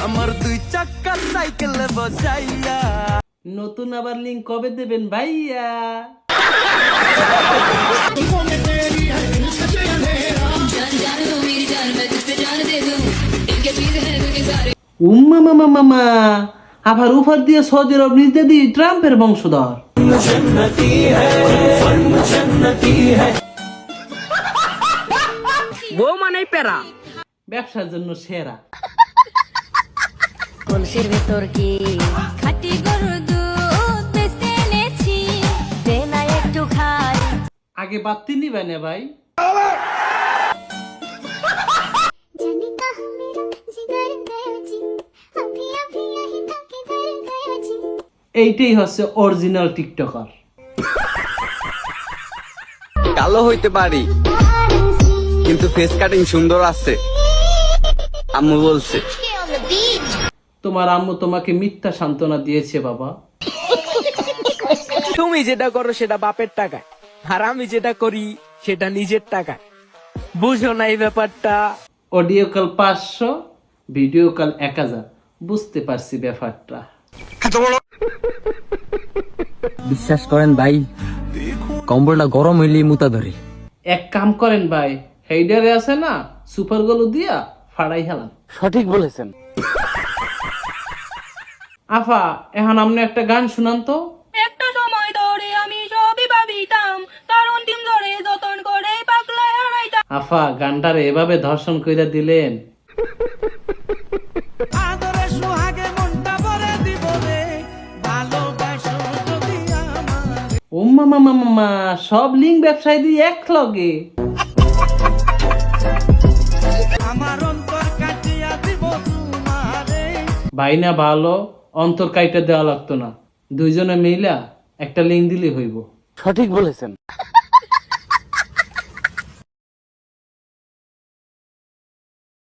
আমার দুই চাক্কা সাইকেলে বসাইয়া। নতুন আবার লিঙ্ক কবে দেবেন ভাইয়া? উম্মা মামা মামা আবার উপর দিয়ে সৌদি আরব নিজ দিয়ে ট্রাম্পের বংশধর। বউ মানে প্যারা, ব্যবসার জন্য সেরা। কলসির ভেতর কি খাটি গরুর দুধ বেচতে এনেছি, দে না একটু খাই। আগে বাত্তি নিবে না ভাই। জানি কাহা মেরা জিগার গয়া জি, আভি আভি यही তাকে ধরে গয়া জি। এইটাই হচ্ছে অরিজিনাল টিকটকার। কালো হইতে পারি কিন্তু ফেস কাটিং সুন্দর আছে, আম্মু বলছে। তোমার আম্মু তোমাকে মিথ্যা সান্ত্বনা দিয়েছে বাবা। তুমি যেটা করো সেটা বাপের টাকায়, আর আমি যেটা করি সেটা নিজের টাকায়। বুঝো না এই ব্যাপারটা? Audio call 500, video call 1000। বুঝতে পারছি ব্যাপারটা। বিশ্বাস করেন ভাই, কম্বলটা গরম হইলেই মুতা ধরে। এক কাম করেন ভাই, হেইডারে আছে না সুপার গ্লু দিয়া ফাড়াই হেলান। সঠিক বলেছেন। আফা এখন আপনি একটা গান শুনান তো। একটা সময় ধরে আমি সবই ভাবিতাম, তার অন্তিম ধরে যতন করে পাগলায় হারাইতাম। আফা গানটারে এভাবে ধর্ষণ কইরা দিলেন। আদরে সোহাগে মনটা ভরে দিব রে, ভালোবাসো যদি আমার। ও মামা মামা সব লিঙ্ক ব্যবসায়ী দিয়ে এক লগে। আমার অন্তর কাটিয়া দিব তোমারে। ভাই না ভালো, অন্তর কাইটা দেওয়া লাগতো না, দুইজনে মিলা একটা লিঙ্ক দিলে হইব। সঠিক বলেছেন।